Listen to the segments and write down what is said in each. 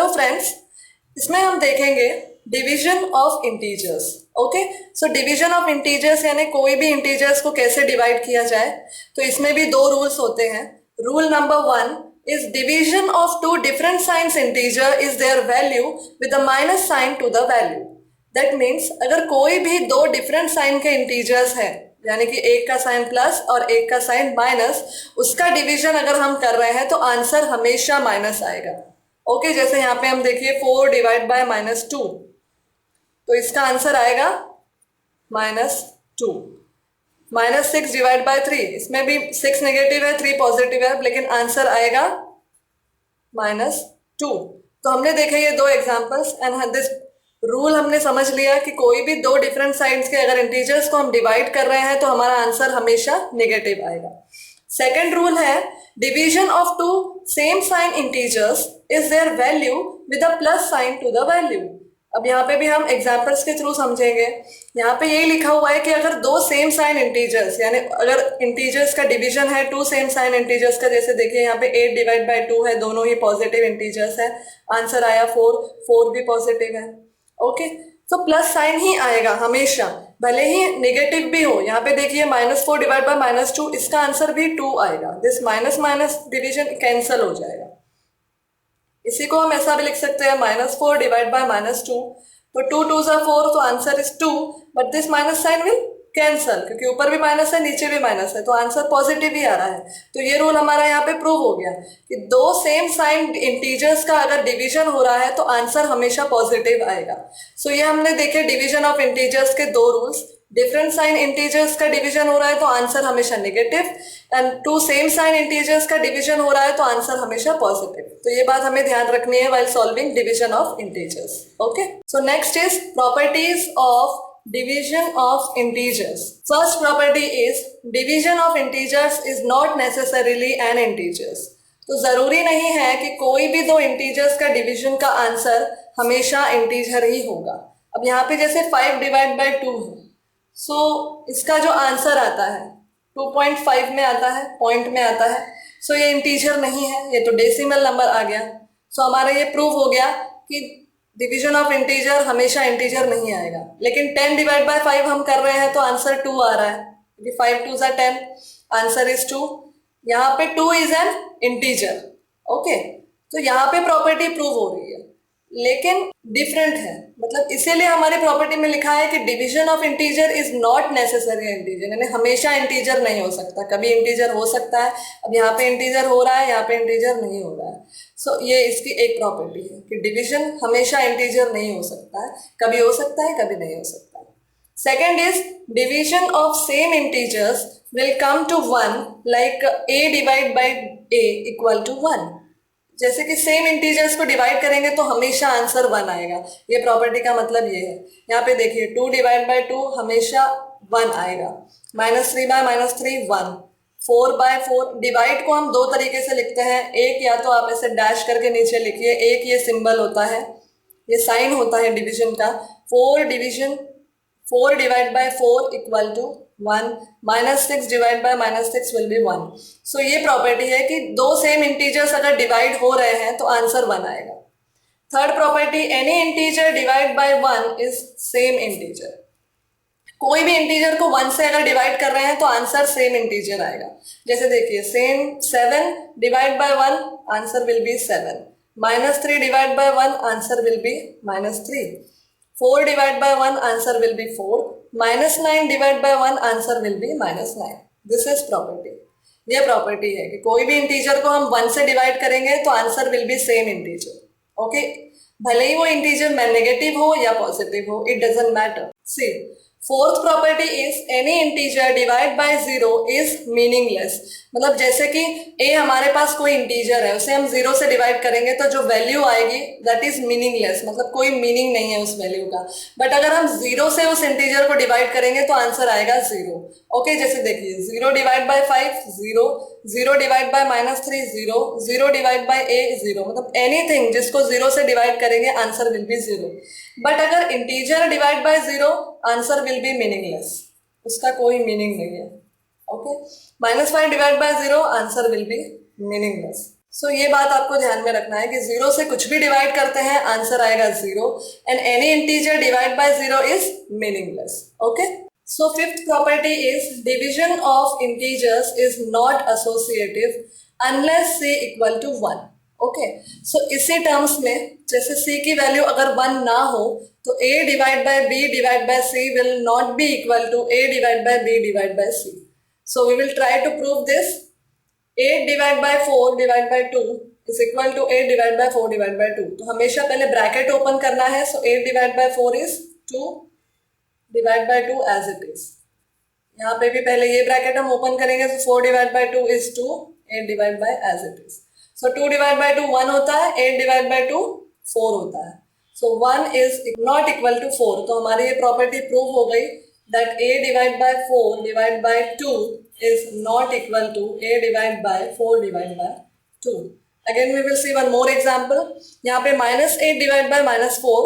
Hello friends, इसमें हम देखेंगे division of integers. Okay, so division of integers यानी कोई भी इंटीजर्स को कैसे डिवाइड किया जाए। तो इसमें भी दो रूल्स होते हैं। Rule number 1 is division of two different signs integer is their value with a minus sign to the value. That means अगर कोई भी दो डिफरेंट साइन के इंटीजर्स है, यानी कि एक का साइन प्लस और एक का साइन माइनस, उसका डिवीजन अगर हम कर रहे हैं तो आंसर हमेशा माइनस आएगा। ओके, जैसे यहाँ पे हम देखिए 4 डिवाइड बाय -2, तो इसका आंसर आएगा -2। -6 डिवाइड बाय 3, इसमें भी 6 नेगेटिव है 3 पॉजिटिव है, लेकिन आंसर आएगा -2। तो हमने देखे ये दो एग्जांपल्स एंड दिस रूल हमने समझ लिया कि कोई भी दो डिफरेंट साइड्स के अगर इंटीजर्स को हम डिवाइड कर रहे हैं तो हमारा आंसर हमेशा नेगेटिव आएगा। सेकेंड रूल है division of two same sign integers is their value with a plus sign to the value. अब यहाँ पे भी हम एग्जांपल्स के थ्रू समझेंगे। यहाँ पे यही लिखा हुआ है कि अगर दो सेम साइन इंटीजर्स, यानी अगर इंटीजर्स का डिवीजन है टू सेम साइन इंटीजर्स का, जैसे देखिए यहाँ पे 8 डिवाइड बाय 2 है, दोनों ही पॉजिटिव इंटीजर्स है, आंसर आया 4, 4 भी पॉजिटिव है। ओके, तो प्लस साइन ही आएगा हमेशा, भले ही नेगेटिव भी हो। यहाँ पे देखिए -4 डिवाइड बाय -2, इसका आंसर भी 2 आएगा। This minus minus division cancel हो जाएगा। इसी को हम ऐसा भी लिख सकते हैं -4 डिवाइड बाय -2, तो 2 2 ज़ा 4, तो answer is 2, but this minus sign will cancel, क्योंकि ऊपर भी माइनस है नीचे भी माइनस है, तो आंसर पॉजिटिव ही आ रहा है। तो ये रूल हमारा यहाँ पे प्रूव हो गया कि दो सेम साइन इंटीजर्स का अगर डिवीजन हो रहा है तो आंसर हमेशा पॉजिटिव आएगा। सो ये हमने देखे डिवीजन ऑफ इंटीजर्स के दो रूल्स। डिफरेंट साइन इंटीजर्स का डिवीजन हो रहा है तो आंसर हमेशा negative, and two same sign integers का डिवीजन हो रहा है तो आंसर हमेशा पॉजिटिव। तो ये बात हमें ध्यान रखनी है while solving division of integers. Okay, so next is properties of division of integers. First property is division of integers is not necessarily an integers. तो जरूरी नहीं है कि कोई भी दो इंटीजर्स का डिवीजन का आंसर हमेशा इंटीजर ही होगा। अब यहाँ पे जैसे 5 डिवाइड बाय 2 है, सो इसका जो आंसर आता है 2.5 में आता है, पॉइंट में आता है, सो ये इंटीजर नहीं है, ये तो डेसिमल नंबर आ गया। सो हमारा ये प्रूव हो गया कि डिवीजन ऑफ इंटीजर हमेशा इंटीजर नहीं आएगा। लेकिन 10 डिवाइड बाय 5 हम कर रहे हैं तो आंसर 2 आ रहा है, क्योंकि 5 2 ज़ा 10, आंसर इज 2। यहाँ पे 2 इज एन इंटीजर। ओके, तो यहाँ पे प्रॉपर्टी प्रूव हो रही है, लेकिन डिफरेंट है। मतलब इसीलिए हमारी प्रॉपर्टी में लिखा है कि division of integer is not necessary integer, यानी हमेशा इंटीजर नहीं हो सकता, कभी इंटीजर हो सकता है। अब यहाँ पे इंटीजर हो रहा है, यहाँ पे इंटीजर नहीं हो रहा है। सो ये इसकी एक प्रॉपर्टी है कि डिवीजन हमेशा इंटीजर नहीं हो सकता है, कभी हो सकता है कभी नहीं हो सकता है। Second is division of same integers will come to 1 like a divide by a equal to 1। जैसे कि सेम इंटीजर्स को डिवाइड करेंगे तो हमेशा आंसर 1 आएगा। ये प्रॉपर्टी का मतलब ये है। यहाँ पे देखिए 2 डिवाइड बाय 2 हमेशा 1 आएगा, -3 बाय -3 1, 4 बाय 4। डिवाइड को हम दो तरीके से लिखते हैं। एक, या तो आप ऐसे डैश करके नीचे लिखिए, एक ये सिंबल होता है, ये साइन होता है डिवीजन का। 4 divide by 4 equal to 1, -6 divide by -6 will be 1। So ये प्रॉपर्टी है कि दो सेम इंटीजर्स अगर डिवाइड हो रहे हैं तो आंसर 1 आएगा। Third property, any integer divide bye 1 is same integer. कोई भी इंटीजर को 1 से अगर डिवाइड कर रहे हैं तो आंसर सेम इंटीजर आएगा। जैसे देखिए 7 divide by 1 answer will B 7, -3 divide by 1 answer will B -3, 4 divide bye 1 answer will B 4, -9 divide by 1 answer will B -9। This is property. ये प्रॉपर्टी है कि कोई भी इंटीजर को हम 1 से डिवाइड करेंगे तो answer will B same integer. Okay, भले ही वो इंटीजर में नेगेटिव हो या पॉजिटिव हो, it doesn't matter. See, fourth property is any integer divide by 0 is meaningless. मतलब जैसे कि a हमारे पास कोई इंटीजर है, उसे हम 0 से डिवाइड करेंगे तो जो वैल्यू आएगी दैट इज मीनिंगलेस, मतलब कोई मीनिंग नहीं है उस वैल्यू का। बट अगर हम 0 से उस इंटीजर को डिवाइड करेंगे तो आंसर आएगा 0। ओके, जैसे देखिए 0 divide by 5 0, 0 divide by -3 0, 0 divide by a 0। मतलब एनीथिंग जिसको 0 से डिवाइड करेंगे आंसर विल बी 0। बट अगर integer divide by 0 answer will be meaningless, उसका कोई मीनिंग नहीं है। Okay, -5 divide by 0 answer will be meaningless. So ये बात आपको ध्यान में रखना है कि 0 से कुछ भी डिवाइड करते हैं आंसर आएगा 0 and any integer divide by 0 is meaningless. Okay, so fifth property is division of integers is not associative unless c equal to 1. Okay, so इसी टर्म्स में जैसे c की वैल्यू अगर 1 ना हो तो a divide by b divide by c will not be equal to a divide by b divide by c. So we will try to prove this. 8 divide by 4 divide by 2 is equal to 8 divide by 4 divide by 2. तो हमेशा पहले bracket open करना है. So 8 divide by 4 is 2 divide by 2 as it is. यहाँ पे भी पहले ये ब्रैकेट हम ओपन करेंगे. So 4 divide by 2 is 2, 8 divide by as it is. So 2 divide by 2 1 होता है, 8 डिवाइड बाय 2 4 होता है. सो 1 इज नॉट इक्वल टू 4. तो हमारी ये प्रॉपर्टी प्रूव हो गई that a divide by 4 divide by 2 is not equal to a divided by 4 divided by 2. Again we will see one more example. यहाँ पे -8 divided by -4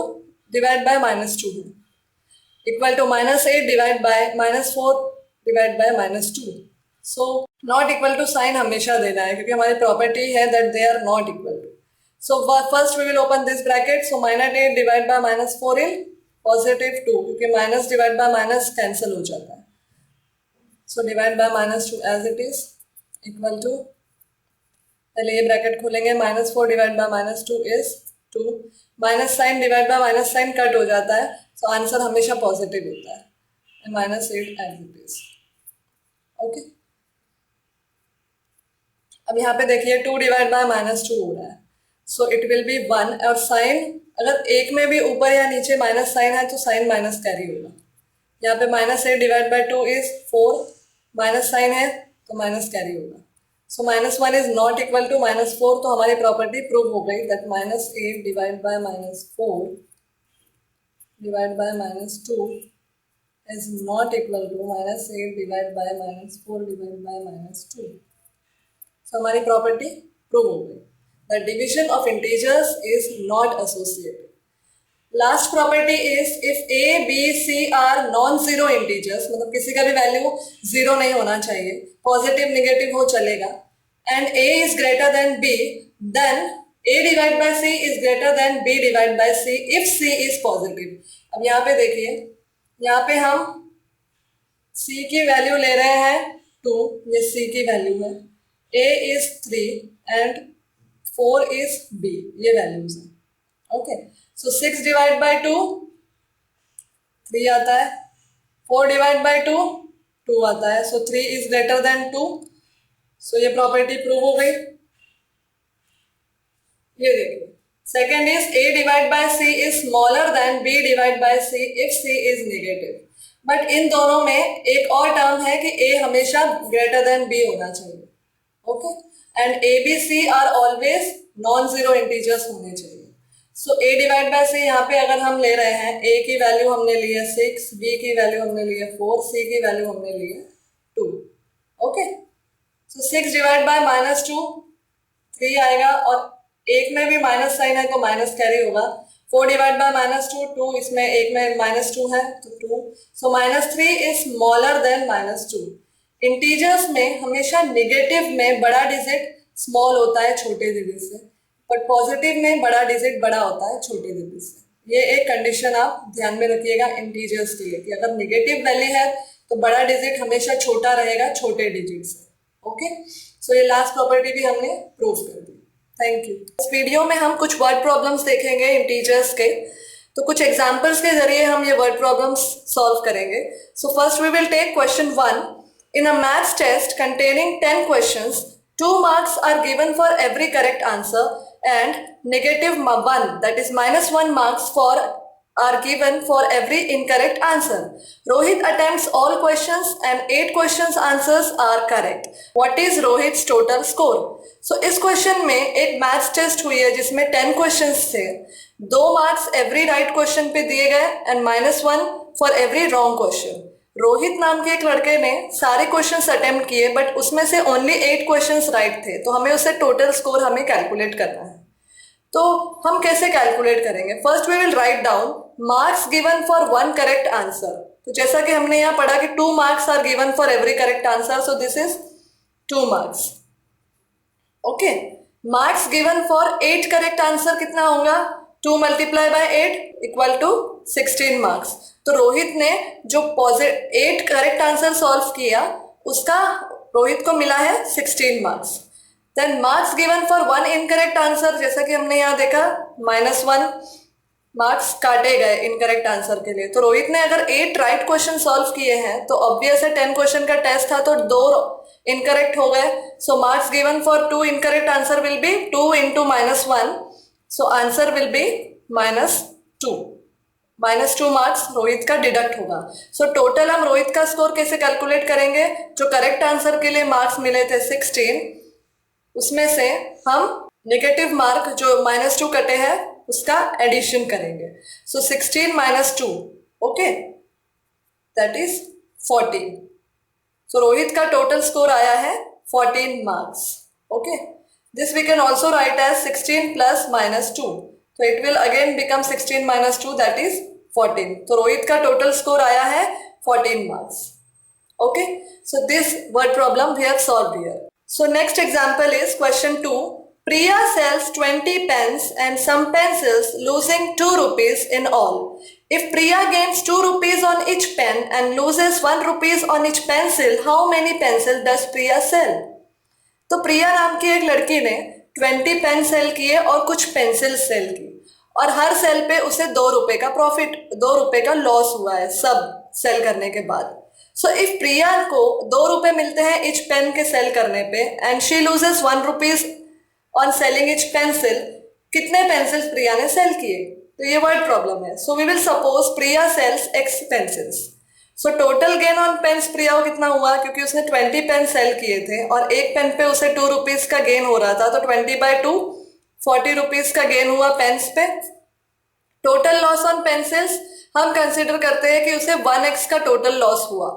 divided by -2 है equal to -8 divided by -4 divided by -2. So not equal to sign हमेशा देना है क्योंकि हमारी property है that they are not equal to. So first we will open this bracket. So -8 divided by -4 in positive 2 क्योंकि minus divide by minus cancel हो जाता है. So divide by -2 as it is equal to, पहले ये bracket खोलेंगे, -4 divide by -2 is 2. Minus sign divide by minus sign cut हो जाता है. सो आंसर हमेशा पॉजिटिव होता है and -8 as it is. Okay, अब यहाँ पे देखिए 2 डिवाइड बाय -2 हो रहा है. सो इट विल बी 1 और साइन अगर एक में भी ऊपर या नीचे माइनस साइन है तो साइन माइनस कैरी होगा. यहाँ पे -8 divide by 2 is 4, minus sign है तो माइनस कैरी होगा. So -1 is not equal to -4. तो हमारी प्रॉपर्टी प्रूव हो गई that -8 divide by -4 divide by -2 is not equal to -8 divide by -4 divide by -2. So हमारी प्रॉपर्टी प्रूव हो गई. The division of integers is not associative. Last property is if a, b, c are non-zero integers, मतलब किसी का भी value 0 नहीं होना चाहिए, पॉजिटिव निगेटिव हो चलेगा, and a is greater than b, then a divided by c is greater than b divided by c if c is positive. अब यहाँ पे देखिए, यहाँ पे हम c की वैल्यू ले रहे हैं 2, ये c की वैल्यू है, a is 3 and 4 is b, ये वैल्यूज हैं. ओके, सो 6 डिवाइड बाय 2 3 आता है, 4 डिवाइड बाय 2 2 आता है. सो 3 इज ग्रेटर देन 2. सो ये प्रॉपर्टी प्रूव हो गई. ये देखिए, second is a divide by c is smaller than b divide by c if c is negative. But in दोनों में एक और टर्म है कि a हमेशा ग्रेटर देन b होना चाहिए. Okay, and a b c are always non zero integers होने चाहिए. So a divide by c यहाँ पे अगर हम ले रहे हैं, a की वैल्यू हमने ली है 6, b की वैल्यू हमने ली है 4, c की वैल्यू हमने ली है 2. ओके, सो 6 डिवाइड बाय -2 3 आएगा और एक में भी माइनस साइन है तो माइनस कैरी होगा. 4 डिवाइड बाय -2 2, इसमें एक में -2 है तो 2. सो -3 इज स्मॉलर देन -2. इंटीजर्स में हमेशा नेगेटिव में बड़ा डिजिट स्मॉल होता है छोटे डिजिट से, बट पॉजिटिव में बड़ा डिजिट बड़ा होता है छोटे डिजिट से. ये एक कंडीशन आप ध्यान में रखिएगा इंटीजर्स के लिए कि अगर नेगेटिव वैल्यू है तो बड़ा डिजिट हमेशा छोटा रहेगा छोटे डिजिट से. ओके, सो ये लास्ट प्रॉपर्टी भी हमने प्रूव कर दी. Thank you. इस वीडियो में हम कुछ वर्ड प्रॉब्लम्स देखेंगे इंटीजर्स के. तो कुछ एग्जाम्पल्स के जरिए हम ये वर्ड प्रॉब्लम्स सॉल्व करेंगे. So first we will take question 1. In a maths test containing 10 questions, 2 marks are given for every correct answer and -1, that is -1 marks are given for every incorrect answer. Rohit attempts all questions and 8 questions answers are correct. What is Rohit's total score? So इस question में एक maths test हुई है जिसमें 10 questions थे. 2 marks every right question पे दिए गए and -1 for every wrong question. Rohit नाम के एक लड़के ने सारे क्वेश्चंस अटेम्प्ट किए बट उसमें से ओनली 8 क्वेश्चंस राइट थे. तो हमें उससे टोटल स्कोर हमें कैलकुलेट करना है. तो हम कैसे कैलकुलेट करेंगे? First we will write down marks given for 1 correct answer. तो जैसा कि हमने यहाँ पढ़ा कि 2 marks are given for every correct answer, so this is 2 marks. Okay, marks given for 8 correct answer कितना होगा? 2 multiply by 8 equal to 16 marks. तो रोहित ने जो 8 करेक्ट आंसर सॉल्व किया उसका रोहित को मिला है 16 marks. Then marks given for 1 incorrect answer, जैसा कि हमने यहाँ देखा -1 मार्क्स काटे गए इनकरेक्ट आंसर के लिए। तो रोहित ने अगर 8 राइट क्वेश्चन सॉल्व किए हैं तो ऑब्वियस है 10 क्वेश्चन का टेस्ट था तो 2 इनकरेक्ट हो गए। So marks given for 2 incorrect answer will be 2 into -1, so answer will be -2। -2 marks Rohit का डिडक्ट होगा। सो टोटल हम रोहित का स्कोर कैसे कैलकुलेट करेंगे? जो करेक्ट आंसर के लिए मार्क्स मिले थे 16, उसमें से हम नेगेटिव मार्क जो -2 कटे हैं उसका एडिशन करेंगे। So 16 - 2, okay, that is 14। So Rohit का टोटल स्कोर आया है 14 marks. Okay, this we can also write as 16 + -2, तो it will again become 16 - 2, that is 14। तो रोहित का टोटल स्कोर आया है 14 marks. Okay, so this word problem we have solved here. So next example is question 2. Priya sells 20 pens and some pencils, losing 2 rupees in all. If Priya gains 2 rupees on each pen and loses 1 rupees on each pencil, how many pencils does Priya sell? तो प्रिया नाम की एक लड़की ने 20 pen cell किए और कुछ pencil cell की, और हर सेल पे उसे 2 रुपए का प्रॉफिट, 2 रुपए का लॉस हुआ है सब सेल करने के बाद। सो इफ प्रिया को 2 रुपए मिलते हैं इच पेन के सेल करने पे and she loses 1 rupees on selling each pencil, कितने पेंसिल्स प्रिया ने सेल किए? तो ये वर्ड प्रॉब्लम है। So we will suppose Priya sells x pencils. So total gain on pens Priya को कितना हुआ? क्योंकि उसने 20 पेन सेल किए थे और एक पेन पे उसे 2 रुपीज का गेन हो रहा था, तो 20/2 40 रुपीज का गेन हुआ पेन्स पे। टोटल लॉस ऑन पेंसिल्स हम कंसिडर करते हैं कि उसे 1x का टोटल लॉस हुआ,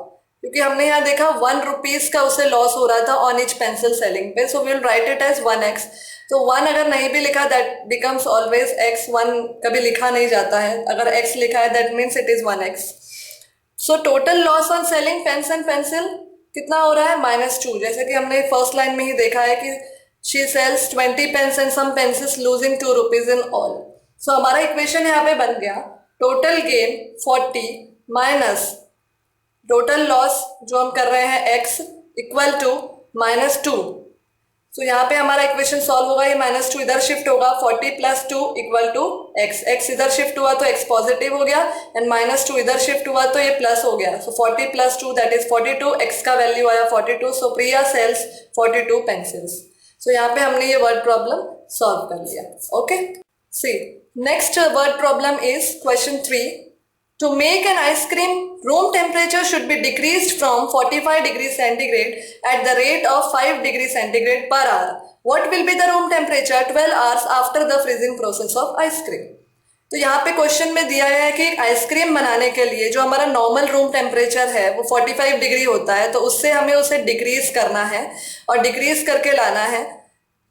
क्योंकि हमने यहाँ देखा 1 रुपीज का उसे लॉस हो रहा था ऑन इच पेंसिल सेलिंग पे। So we will write it as 1x। तो 1 अगर नहीं भी लिखा दैट बिकम्स ऑलवेज x, 1 कभी लिखा नहीं जाता है, अगर x लिखा है that means it is 1x। So total loss on selling pens and pencil कितना हो रहा है? -2, जैसे कि हमने फर्स्ट लाइन में ही देखा है कि she sells 20 pens and some pencils losing 2 rupees in all. So हमारा इक्वेशन यहाँ पे बन गया total gain 40 minus total loss जो हम कर रहे हैं x इक्वल टू -2। सो यहाँ पे हमारा इक्वेशन सॉल्व होगा, ये -2 इधर शिफ्ट होगा, 40 + 2 इक्वल टू x। x इधर शिफ्ट हुआ तो x पॉजिटिव हो गया एंड -2 इधर शिफ्ट हुआ तो ये प्लस हो गया। सो 40 + 2 दैट इज 42, x का वैल्यू आया 42। सो प्रिया सेल्स 42 पेंसिल्स। सो यहाँ पे हमने ये वर्ड प्रॉब्लम सॉल्व कर लिया। Okay, see next word problem is question 3. To make an ice cream, room temperature should be decreased from 45 degrees centigrade at the rate of 5 degrees centigrade per hour. What will be the room temperature 12 hours after the freezing process of ice cream? तो यहाँ पे question में दिया है कि ice cream बनाने के लिए जो हमारा नॉर्मल रूम टेम्परेचर है वो 45 डिग्री होता है, तो उससे हमें उसे डिक्रीज करना है और डिक्रीज करके लाना है।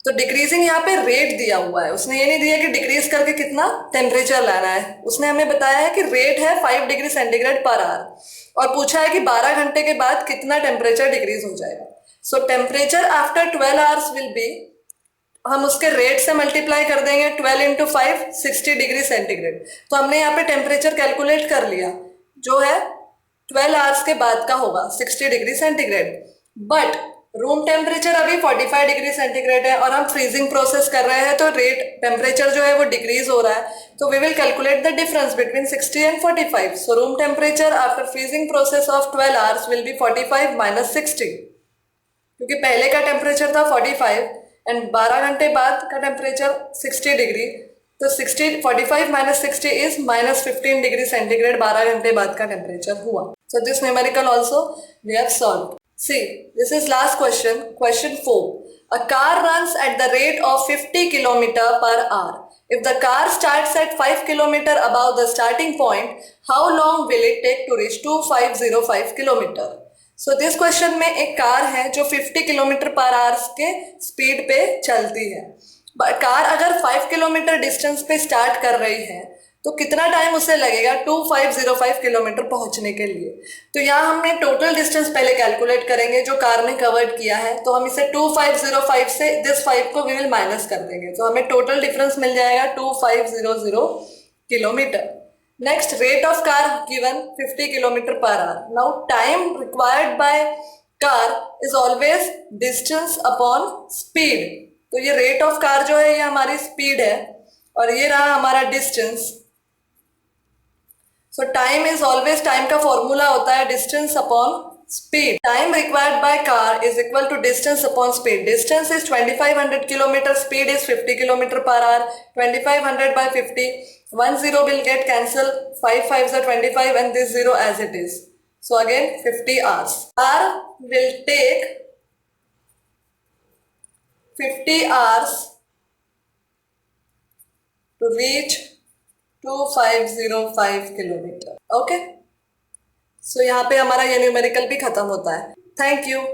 तो डिक्रीजिंग यहाँ पे रेट दिया हुआ है, उसने ये नहीं दिया कि डिक्रीज करके कितना टेम्परेचर लाना है, उसने हमें बताया है कि रेट है 5 डिग्री सेंटीग्रेड पर आवर और पूछा है कि 12 घंटे के बाद कितना टेम्परेचर डिक्रीज हो जाएगा। सो temperature after 12 hours will B, हम उसके रेट से मल्टीप्लाई कर देंगे 12 × 5 60 डिग्री सेंटीग्रेड। तो हमने यहाँ पे टेम्परेचर कैलकुलेट कर लिया जो है 12 आवर्स के बाद का होगा 60 degree centigrade, but room temperature अभी 45 डिग्री सेंटीग्रेड है और हम फ्रीजिंग प्रोसेस कर रहे हैं तो रेट टेम्परेचर जो है वो डिक्रीज हो रहा है। तो we will calculate the difference between 60 and 45। So room temperature after freezing process of 12 hours will be 45 - 60, क्योंकि पहले का टेम्परेचर था 45 एंड 12 घंटे बाद का टेम्परेचर 60 डिग्री, तो 45 - 60 इज -15 डिग्री सेंटीग्रेड 12 घंटे बाद का टेम्परेचर हुआ। So this numerical also we have solved. See, this is last question, question 4. A car runs at the rate of 50 km per hour. If the car starts at 5 km above the starting point, how long will it take to reach 2505 km? So this question में एक car है जो 50 km per hour के speed पे चलती है। Car अगर 5 kilometre distance पे स्टार्ट कर रही है तो कितना टाइम उसे लगेगा 2505 किलोमीटर पहुंचने के लिए। तो यहाँ हमने टोटल डिस्टेंस पहले कैलकुलेट करेंगे जो कार ने कवर्ड किया है, तो हम इसे 2505 से दिस 5 को वी विल माइनस कर देंगे, तो हमें टोटल डिफरेंस मिल जाएगा 2500 kilometre. Next, rate of car given 50 kilometre per our. Now time required by car is always distance upon speed. तो ये रेट ऑफ कार जो है ये हमारी स्पीड है और ये रहा हमारा distance. So time is always, time का फॉर्मूला होता है distance upon speed. Time required by car is equal to distance upon speed. Distance is 2500 kilometre, speed is 50 kilometre per hour. 2500 by 50, 1 0 will get cancelled, 5 5s are 25 and this 0 as it is. So again 50 hours. Car will take 50 hours to reach 2505 kilometre. Okay, so यहाँ पे हमारा ये numerical भी खत्म होता है। Thank you.